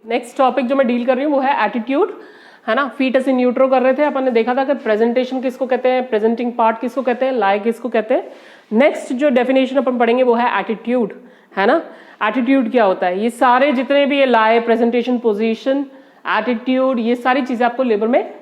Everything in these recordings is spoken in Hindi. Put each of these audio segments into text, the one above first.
नेक्स्ट टॉपिक जो मैं डील कर रही हूँ वो है एटीट्यूड, है ना। फीटस इन यूट्रो कर रहे थे अपन ने, देखा था कि प्रेजेंटेशन किसको कहते हैं, प्रेजेंटिंग पार्ट किसको कहते हैं, लाई किसको कहते हैं। नेक्स्ट जो डेफिनेशन अपन पढ़ेंगे वो है एटीट्यूड, है ना। एटीट्यूड क्या होता है, ये सारे जितने भी ये लाई, प्रेजेंटेशन, पोजीशन, एटीट्यूड, ये सारी चीजें आपको लेबर में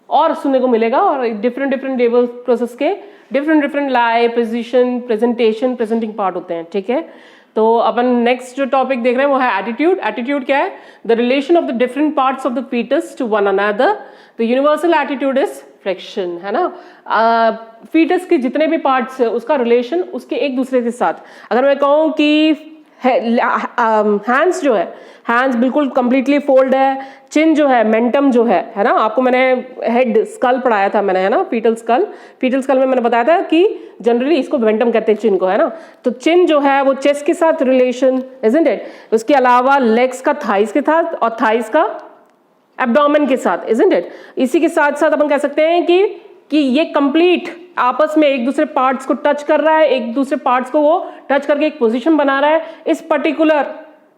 और सुनने को मिलेगा, और डिफरेंट डिफरेंट लेबर प्रोसेस के डिफरेंट लाई, पोजीशन, प्रेजेंटेशन, प्रेजेंटिंग पार्ट होते हैं, ठीक है। तो अपन नेक्स्ट जो टॉपिक देख रहे हैं वो है एटीट्यूड। एटीट्यूड क्या है, the relation of the different parts of the fetus to one another. The universal attitude is flexion, है ना। फीटस के जितने भी पार्ट्स है उसका रिलेशन उसके एक दूसरे के साथ, अगर मैं कहूँ कि हैंड्स जो है, हैंड्स बिल्कुल कंप्लीटली फोल्ड है, चिन जो है, मेंटम जो है ना। आपको मैंने हेड स्कल पढ़ाया था मैंने, है ना, फीटल स्कल में मैंने बताया था कि जनरली इसको मेंटम कहते हैं चिन को, है ना। तो चिन जो है वो चेस्ट के साथ रिलेशन, इजंट इट। उसके अलावा लेग्स का थाइस के साथ और थाइस का एब्डोमेन के साथ, इजंट इट। इसी के साथ साथ अपन कह सकते हैं कि ये कंप्लीट आपस में एक दूसरे पार्ट्स को टच कर रहा है, एक दूसरे पार्ट्स को वो टच करके एक पोजीशन बना रहा है। इस पर्टिकुलर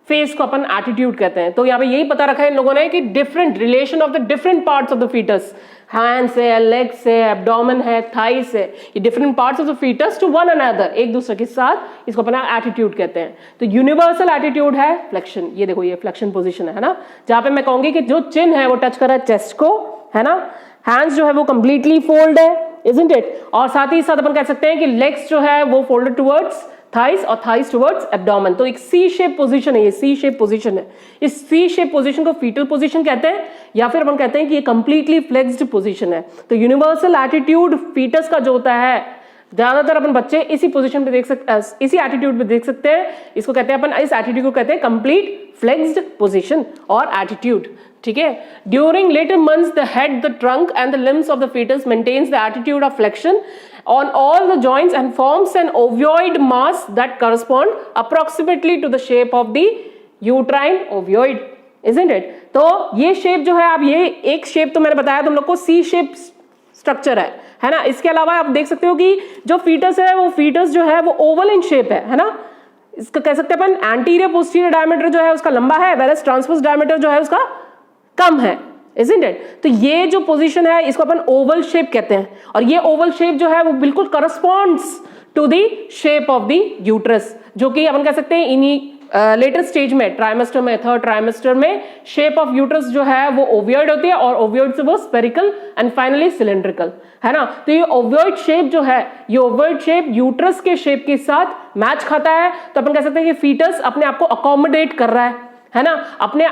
फेस को अपन एटीट्यूड कहते हैं। तो यहाँ पे यही पता रखा है इन लोगों ने कि different relation of the different parts of the fetus, hands है, लेग्स है, एब्डोमेन है, थाइस है, ये different parts of the fetus to one another, एक दूसरे के साथ, इसको अपन एटीट्यूड कहते हैं। तो यूनिवर्सल एटीट्यूड है फ्लेक्शन। ये देखो, ये फ्लेक्शन पोजीशन है ना, जहां पे मैं कहूंगी कि जो चिन है वो टच कर रहा है चेस्ट को, है ना। हैंड्स जो है वो कंप्लीटली फोल्ड है, इजंट इट। और साथ ही साथ अपन कह सकते हैं कि लेग्स जो है वो फोल्डेड टुवर्ड्स थाइस और थाइस टुवर्ड्स एब्डोमेन। तो एक सी शेप पोजीशन है, ये सी शेप पोजीशन है। इस सी शेप पोजीशन को फीटल पोजीशन कहते हैं, या फिर अपन कहते हैं कि ये कंप्लीटली फ्लेक्स्ड पोजीशन है। तो यूनिवर्सल एटीट्यूड फीटस का जो होता है, ज्यादातर अपन बच्चे इसी पोजीशन पे देख सकते, इसी एटीट्यूड पे देख सकते हैं। इसको कहते हैं अपन, इस एटीट्यूड को कहते हैं कंप्लीट फ्लेक्स्ड पोजीशन और एटीट्यूड, ठीक है। During later months the head, the trunk and the limbs of the fetus maintains the attitude of flexion on all the joints and forms an ovoid mass that correspond approximately to the shape of the uterine ovoid, isn't it? तो ये शेप जो है, आप ये एक शेप तो मैंने बताया तुम लोग को, सी शेप स्ट्रक्चर है ना। इसके अलावा आप देख सकते हो कि जो फीटस है वो फीटस जो है वो ओवल इन शेप है ना। इसका कह सकते हैं अपन एंटीरियर पोस्टीरियर डायमीटर जो है उसका लंबा है, वेरस ट्रांसवर्स डायमीटर जो है उसका कम है, isn't it? तो ये जो पोजीशन है इसको अपन ओवल शेप कहते हैं, और ये ओवल शेप जो है वो बिल्कुल corresponds to the shape of the uterus, जो कि अपन कह सकते हैं इन्हीं लेटर स्टेज में, ट्राइमेस्टर में, थर्ड ट्राइमेस्टर में शेप ऑफ यूट्रस जो है वो ओवियड होती है, और ओवियड से वो स्पेरिकल एंड फाइनली सिलेंड्रिकल, है ना। तो ये ओवियड शेप जो है, ये ओवियड शेप यूट्रस के शेप के साथ मैच खाता है। तो अपन कह सकते हैं कि फीटस अपने आप को अकोमोडेट कर रहा है ना, अपने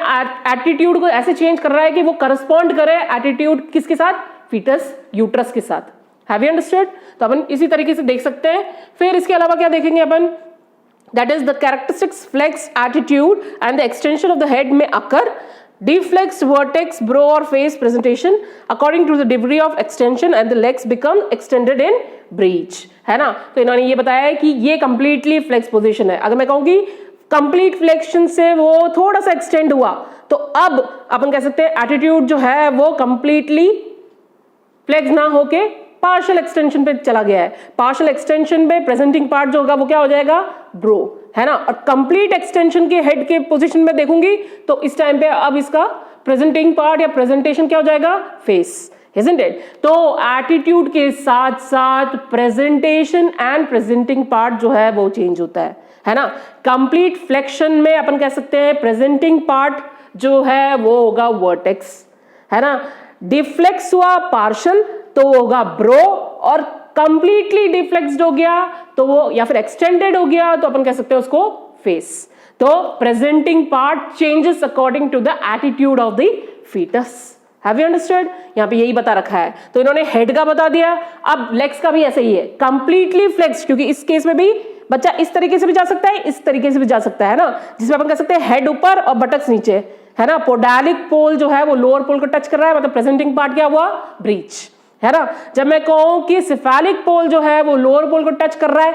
एटीट्यूड को ऐसे चेंज कर रहा है कि वो करस्पॉन्ड करे एटीट्यूड किसके साथ, फीटस यूट्रस के साथ। Have you understood? तो अपन इसी तरीके से देख सकते हैं। फिर इसके अलावा क्या देखेंगे अपन, that is the characteristics flex attitude and the extension of the head में occur deflex vertex brow or face presentation according to the degree of extension and the legs become extended in breech, है ना। तो इन्होंने ये बताया है कि ये completely flex position है। अगर मैं कहूंगी कंप्लीट फ्लेक्शन से वो थोड़ा सा एक्सटेंड हुआ, तो अब अपन कह सकते हैं एटीट्यूड जो है वो कंप्लीटली फ्लेक्स ना होके पार्शियल एक्सटेंशन पे चला गया है। पार्शियल एक्सटेंशन पे प्रेजेंटिंग पार्ट जो होगा वो क्या हो जाएगा, ब्रो, है ना। और कंप्लीट एक्सटेंशन के हेड के पोजीशन में देखूंगी तो इस टाइम पे अब इसका प्रेजेंटिंग पार्ट या प्रेजेंटेशन क्या हो जाएगा, फेस, isn't it? तो एटीट्यूड के साथ साथ प्रेजेंटेशन एंड प्रेजेंटिंग पार्ट जो है वो चेंज होता है ना। कंप्लीट फ्लेक्शन में अपन कह सकते हैं प्रेजेंटिंग पार्ट जो है वो होगा वर्टेक्स, है ना। डिफ्लेक्स हुआ पार्शियल तो वो होगा ब्रो, और कंप्लीटली डिफ्लेक्स्ड हो गया तो वो, या फिर एक्सटेंडेड हो गया तो अपन कह सकते हैं उसको फेस। तो presenting part changes according to the attitude of the fetus. Have you understood? यहाँ पे यही बता रखा है। तो इन्होंने हेड का बता दिया, अब लेग्स का भी ऐसे ही है, कंप्लीटली फ्लेक्स्ड, क्योंकि इस केस में भी बच्चा इस तरीके से भी जा सकता है, इस तरीके से भी जा सकता है ना, जिसमें अपन कह सकते हैं हेड ऊपर और बटक्स नीचे, है ना। पोडालिक पोल जो है वो लोअर पोल को टच कर रहा है, मतलब प्रेजेंटिंग पार्ट क्या हुआ, ब्रीच, है ना। जब मैं कहूं कि सिफेलिक पोल जो है वो लोअर पोल को टच कर रहा है,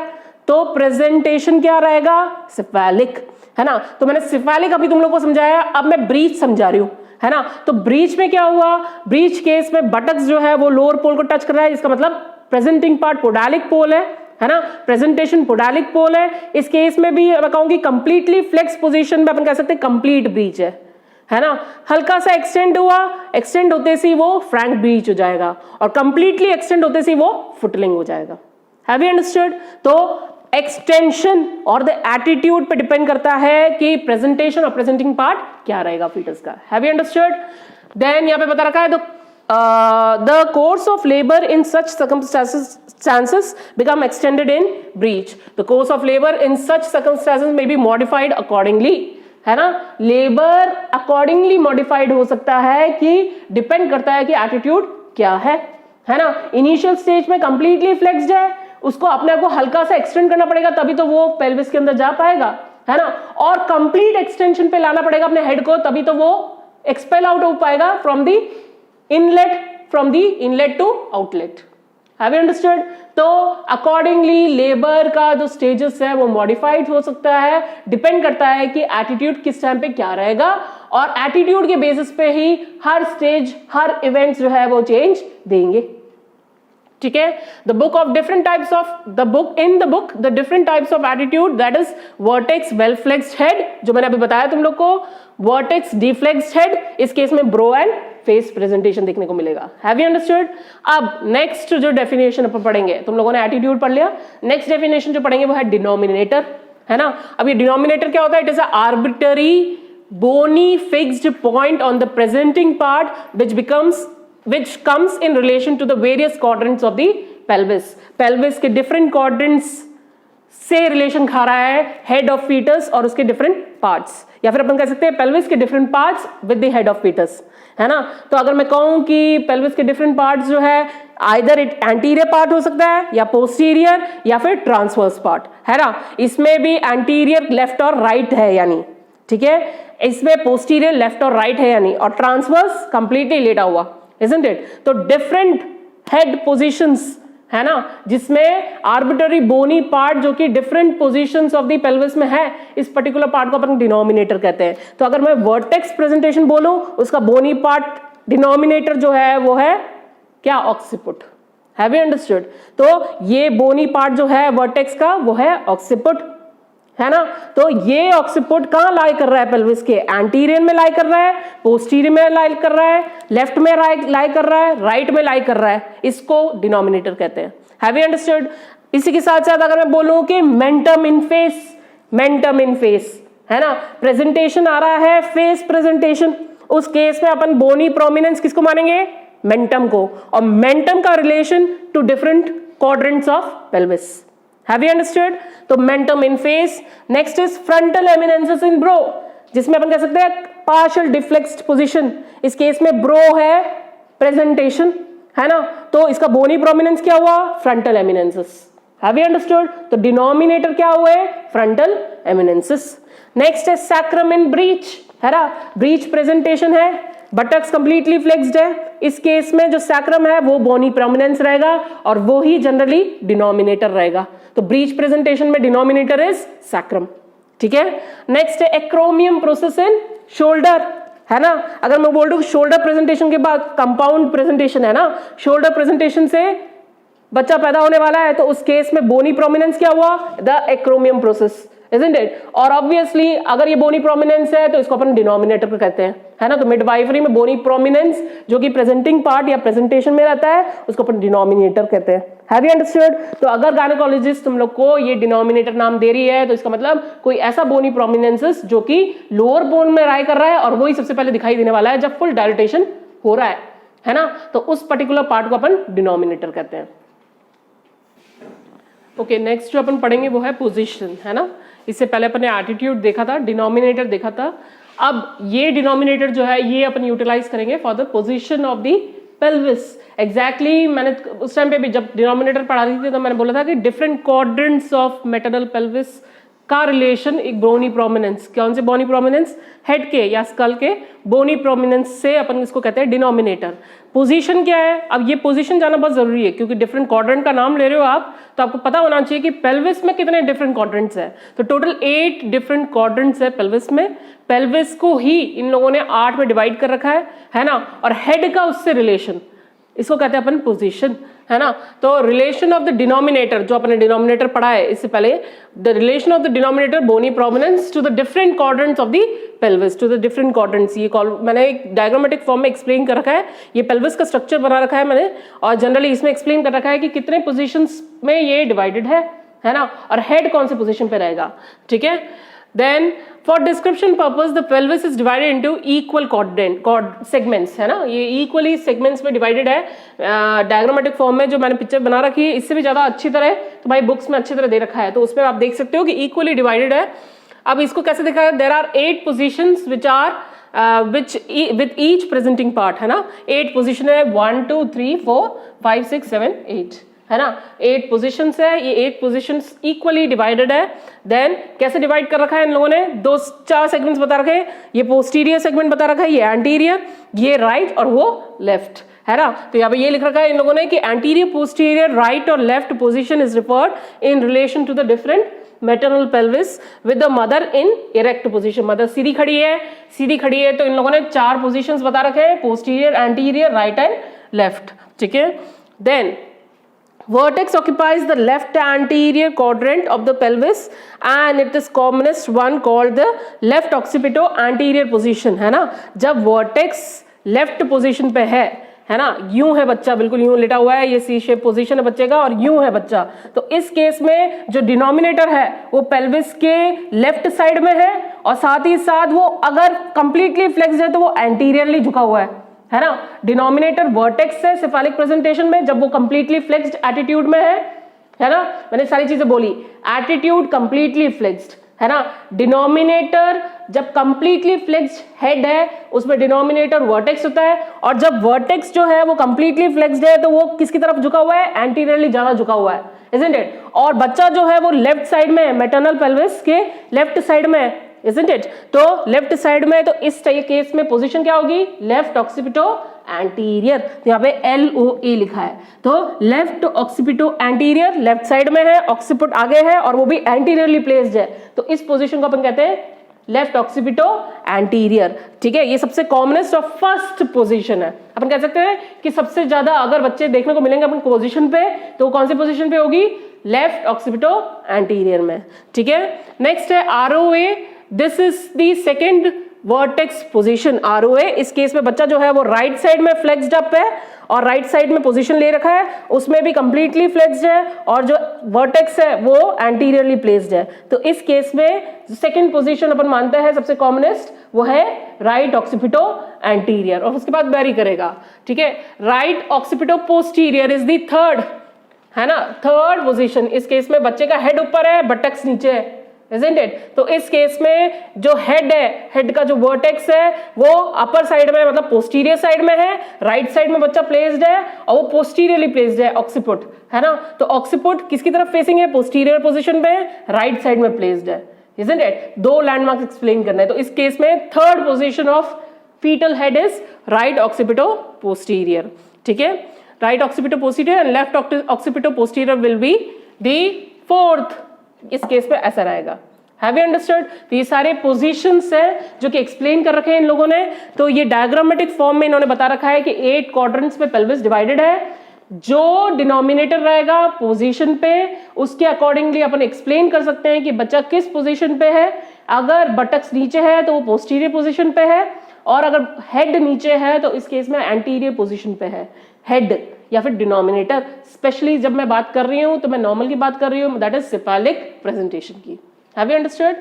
तो प्रेजेंटेशन क्या रहेगा, सिफेलिक, है ना। तो मैंने सिफेलिक अभी तुम लोग को समझाया, अब मैं ब्रीच समझा रही हूं, है ना। तो ब्रीच में क्या हुआ, ब्रीच केस में बटक्स जो है वो लोअर पोल को टच कर रहा है, इसका मतलब प्रेजेंटिंग पार्ट पोडालिक पोल है ना। प्रेजेंटेशन पोडालिक पोल है। इस केस में भी मैं कहूंगी कंप्लीटली फ्लेक्स पोजीशन में अपन कह सकते हैं कंप्लीट ब्रीच है, है ना, हल्का सा एक्सटेंड हुआ, एक्सटेंड होते से वो फ्रैंक ब्रीच हो जाएगा और कंप्लीटली एक्सटेंड होते से वो फुटलिंग हो जाएगा। Have you understood? तो एक्सटेंशन और द एटीट्यूड पे डिपेंड करता है कि प्रेजेंटेशन और प्रेजेंटिंग पार्ट क्या रहेगा फीटस का। Have you understood? देन यहाँ पे बता रखा है the course of labor in such circumstances become extended in breach. The course of labor in such circumstances may be modified accordingly. है ना, लेबर अकॉर्डिंगली मॉडिफाइड हो सकता है कि डिपेंड करता है कि एटीट्यूड क्या है ना। इनिशियल स्टेज में कंप्लीटली फ्लेक्स्ड है, उसको अपने आप को हल्का सा एक्सटेंड करना पड़ेगा तभी तो वो पेल्विस के अंदर जा पाएगा, है ना, और कंप्लीट एक्सटेंशन पे लाना पड़ेगा अपने हेड को तभी तो वो एक्सपेल आउट हो पाएगा from the inlet to outlet. Have you understood? तो अकॉर्डिंगली लेबर का जो स्टेजेस है वो मॉडिफाइड हो सकता है, डिपेंड करता है कि एटीट्यूड किस टाइम पे क्या रहेगा और एटीट्यूड के बेसिस पे ही हर स्टेज हर इवेंट्स जो है वो चेंज देंगे। ठीक है, the book of different types of the different types of attitude, that is vertex well flexed head, जो मैंने अभी बताया तुम लोग को, वर्टेक्स डिफ्लेक्स्ड हेड, इस केस में ब्रो एंड फेस प्रेजेंटेशन देखने को मिलेगा। Have you understood? अब नेक्स्ट जो डेफिनेशन अपन पढ़ेंगे, तुम लोगों ने एटीट्यूड पढ़ लिया, नेक्स्ट डेफिनेशन जो पढ़ेंगे वो है डिनोमिनेटर, है ना। अब ये डिनोमिनेटर क्या होता है? It is a arbitrary bony fixed point on the presenting part which comes in relation to the various quadrants of the pelvis. pelvis के different quadrants से रिलेशन खा रहा है हेड ऑफ फीटस और उसके डिफरेंट पार्ट्स, या फिर अपन कह सकते हैं पेल्विस के different parts with the head of fetus, है ना। तो अगर मैं कहूं कि पेल्विस के डिफरेंट पार्ट्स जो है आइदर इट एंटीरियर पार्ट हो सकता है या पोस्टीरियर या फिर ट्रांसवर्स पार्ट, है ना। इसमें भी एंटीरियर लेफ्ट और राइट है यानी, ठीक है, इसमें पोस्टीरियर लेफ्ट और राइट है यानी, और ट्रांसवर्स कंप्लीटली लेटा हुआ, isn't it? तो डिफरेंट हेड पोजीशंस, है ना, जिसमें आर्बिट्ररी बोनी पार्ट जो कि different positions of the pelvis में है, इस पर्टिकुलर पार्ट को अपन डिनोमिनेटर कहते हैं। तो अगर मैं वर्टेक्स प्रेजेंटेशन बोलूं, उसका बोनी पार्ट डिनोमिनेटर जो है वो है क्या? ऑक्सीपुट। Have you understood? तो ये बोनी पार्ट जो है वर्टेक्स का वो है ऑक्सीपुट, है ना। तो ये ऑक्सीपुट कहां लाई कर रहा है? पेल्विस के एंटीरियर में लाई कर रहा है, पोस्टीरियर में लाई कर रहा है, लेफ्ट में लाई कर रहा है, राइट में लाई कर रहा है, इसको डिनोमिनेटर कहते हैं। Have you understood? इसी के साथ साथ अगर मैं बोलूं कि मेंटम इन फेस, है ना, प्रेजेंटेशन आ रहा है फेस प्रेजेंटेशन, उस केस में अपन बोनी प्रोमिनेंस किसको मानेंगे? मेंटम को, और मेंटम का relation to different quadrants of pelvis. Have you understood? तो mentum in face, next is frontal eminences in bro, जिसमें अपन कह सकते हैं partial deflexed position, इस केस में bro है presentation, है ना, तो इसका bony prominence क्या हुआ? Frontal eminences. Have you understood? तो denominator क्या हुए? Frontal eminences. Next है sacrum in breech, है ना, breech presentation है, बटक्स कंप्लीटली फ्लेक्स्ड है, इस केस में जो सैक्रम है वो बोनी प्रोमिनेंस रहेगा और वो ही जनरली डिनोमिनेटर रहेगा। तो ब्रीच प्रेजेंटेशन में डिनोमिनेटर इज सैक्रम, ठीक है। नेक्स्ट है एक्रोमियम प्रोसेस इन शोल्डर, है ना। अगर मैं बोल दूं शोल्डर प्रेजेंटेशन के बाद कंपाउंड प्रेजेंटेशन है ना, शोल्डर प्रेजेंटेशन से बच्चा पैदा होने वाला है, तो उस केस में बोनी प्रोमिनेंस क्या हुआ? The एक्रोमियम process, isn't it? और ऑब्वियसली अगर ये बोनी प्रोमिनेंस है तो इसको अपन डिनोमिनेटर पे कहते हैं, है ना। तो मिडवाइफरी में बोनी प्रोमिनेंस जो कि प्रेजेंटिंग पार्ट या प्रेजेंटेशन में रहता है उसको अपन डिनोमिनेटर कहते हैं। Have you understood? तो अगर गायनेकोलॉजिस्ट तुम लोग को ये डिनोमिनेटर नाम दे रही है तो इसका मतलब कोई ऐसा बोनी प्रोमिनेंस जो कि लोअर बोन में राय कर रहा है और वही सबसे पहले दिखाई देने वाला है जब फुल डायलेटेशन हो रहा है ना, तो उस पर्टिकुलर पार्ट को अपन डिनोमिनेटर कहते हैं। ओके, नेक्स्ट जो अपन पढ़ेंगे वो है पोजीशन, है ना। इससे पहले अपन ने एटीट्यूड देखा था, डिनोमिनेटर देखा था, अब ये डिनोमिनेटर जो है ये अपन यूटिलाइज करेंगे for the position of the pelvis. Exactly मैंने उस टाइम पे भी जब डिनोमिनेटर पढ़ा रही थी तो मैंने बोला था कि different quadrants of maternal pelvis का रिलेशन एक बोनी प्रोमिनेंस, कौन से बोनी प्रोमिनेंस? हेड के या स्कल के बोनी प्रोमिनेंस से अपन इसको कहते हैं डिनोमिनेटर। पोजीशन क्या है? अब ये पोजीशन जाना बहुत जरूरी है क्योंकि डिफरेंट क्वाड्रेंट का नाम ले रहे हो आप, तो आपको पता होना चाहिए कि पेल्विस में कितने डिफरेंट क्वाड्रेंट्स है। तो टोटल 8 डिफरेंट क्वाड्रेंट्स है पेल्विस में। पेल्विस को ही इन लोगों ने 8 में डिवाइड कर रखा है ना, और हेड का उससे रिलेशन, इसको कहते हैं अपन पोजीशन, है ना। तो रिलेशन ऑफ द डिनोमिनेटर, जो अपने डिनोमिनेटर पढ़ा है इससे पहले, the relation of the denominator bony prominence to the different quadrants of the pelvis, to the different quadrants. ये मैंने एक डायग्रामेटिक फॉर्म में एक्सप्लेन कर रखा है, ये पेल्विस का स्ट्रक्चर बना रखा है मैंने, और जनरली इसमें एक्सप्लेन कर रखा है कि कितने पोजिशंस में ये डिवाइडेड है ना, और हेड कौन से पोजिशन पे रहेगा, ठीक है। Then for description purpose the pelvis is divided into equal segments, है ना, ये equally segments में divided है डायग्रामेटिक फॉर्म में। जो मैंने पिक्चर बना रखी है इससे भी ज्यादा अच्छी तरह तो भाई बुक्स में अच्छी तरह दे रखा है, तो उसमें आप देख सकते हो कि equally divided है। अब इसको कैसे देखा है, there are 8 positions which are with each presenting part, है ना। 8 पोजिशन है, 1 2 3 4 5 6 7 8, है ना, 8 पोजिशंस है। ये 8 पोजिशंस इक्वली डिवाइडेड है। देन कैसे डिवाइड कर रखा है इन लोगों ने, 4 सेगमेंट्स बता रखे हैं। ये पोस्टीरियर सेगमेंट बता रखा है, ये एंटीरियर, ये राइट और वो लेफ्ट, है ना। तो यहाँ पे ये लिख रखा है इन लोगों ने कि एंटीरियर, पोस्टीरियर, राइट और left position is referred in relation to the different maternal pelvis with the mother in erect position. Mother सीधी खड़ी है तो इन लोगों ने 4 पोजीशंस बता रखे हैं, posterior, anterior, right and left, ठीक है। Then vertex occupies the left anterior quadrant of the pelvis and it is commonest one called the left occipito anterior position, है ना। जब vertex left position पे है ना, यूं है बच्चा, बिल्कुल यूं लेटा हुआ है, ये सी शेप पोजीशन है बच्चे का और यूं है बच्चा, तो इस केस में जो डिनोमिनेटर है वो पेल्विस के लेफ्ट साइड में है और साथ ही साथ वो अगर कंप्लीटली फ्लेक्स्ड है तो वो एंटीरियरली झुका हुआ है ना। डिनोमिनेटर वर्टेक्स है सिफालिक प्रेजेंटेशन में जब वो कंप्लीटली फ्लेक्स्ड एटीट्यूड में है ना। मैंने सारी चीजें बोली, एटीट्यूड कंप्लीटली फ्लेक्स्ड, है ना। डिनोमिनेटर जब कंप्लीटली फ्लेक्स्ड हेड है उसमें डिनोमिनेटर वर्टेक्स होता है, और जब वर्टेक्स जो है वो कंप्लीटली फ्लेक्स्ड है तो वो किसकी तरफ झुका हुआ है, एंटीरियरली ज्यादा झुका हुआ है, isn't it? और बच्चा जो है वो लेफ्ट साइड में है, मैटरनल पेल्विस के लेफ्ट साइड में है, isn't it? तो लेफ्ट साइड में, तो इस केस में पोजीशन क्या होगी, लेफ्ट ऑक्सीपिटो एंटीरियर। तो यहाँ पे LOA लिखा है, तो left occipito anterior left side में है, ऑक्सीपिट आगे है और वो भी एंटीरियरली प्लेस्ड है, तो इस पोजीशन को अपन कहते हैं लेफ्ट ऑक्सीपिटो एंटीरियर, ठीक है। ये सबसे कॉमनेस्ट और फर्स्ट पोजीशन है। अपन कह सकते हैं कि सबसे ज्यादा अगर बच्चे देखने को मिलेंगे अपन पोजीशन पे, तो वो कौन सी पोजीशन पे होगी, लेफ्ट ऑक्सीपिटो एंटीरियर में, ठीक है। नेक्स्ट है ROA, this is the second vertex position, ROA। इस केस में बच्चा जो है वो राइट साइड में फ्लेक्स्ड अप है और राइट साइड में पोजीशन ले रखा है, उसमें भी कंप्लीटली फ्लेक्स्ड है और जो वर्टेक्स है वो एंटीरियरली प्लेस्ड है। तो इस केस में सेकंड पोजीशन अपन मानते हैं सबसे कॉमनेस्ट, वो है राइट ऑक्सीपिटो एंटीरियर, और उसके बाद वेरी करेगा, ठीक है। Right occipito posterior is the third, है ना, थर्ड पोजीशन। इस केस में बच्चे का हेड ऊपर है, बटक्स नीचे है, isn't it? तो इस केस में जो हेड है, हेड का जो वर्टेक्स है वो अपर साइड में, मतलब पोस्टीरियर साइड में है, राइट साइड में बच्चा प्लेस्ड है और वो पोस्टीरियरली प्लेस्ड है, ऑक्सीपुट, है ना। तो ऑक्सीपुट किसकी तरफ फेसिंग है, पोस्टीरियर पोजीशन पे, राइट साइड में प्लेस्ड है, isn't it? 2 लैंडमार्क्स एक्सप्लेन करना है। तो इस केस में third position of fetal head is right occipito posterior, ठीक है। Right occipito posterior and left occipito posterior will be the fourth, इस केस पे ऐसा रहेगा। Have you understood? तो ये सारे पोजीशंस हैं जो कि एक्सप्लेन कर रखे हैं इन लोगों ने। तो ये डायग्रामेटिक फॉर्म में इन्होंने बता रखा है कि 8 क्वाड्रेंट्स में पेल्विस डिवाइडेड है। जो डिनोमिनेटर रहेगा पोजीशन पे, उसके अकॉर्डिंगली अपन एक्सप्लेन कर सकते हैं कि बच्चा किस पोजीशन पे है। अगर बटक्स नीचे है तो वो पोस्टीरियर पोजीशन पे है, और अगर हेड नीचे है तो इस केस में एंटीरियर पोजीशन पे है हेड या फिर डिनोमिनेटर। स्पेशली जब मैं बात कर रही हूं तो मैं नॉर्मल की बात कर रही हूं, दैट इज सिफालिक प्रेजेंटेशन की। Have you understood?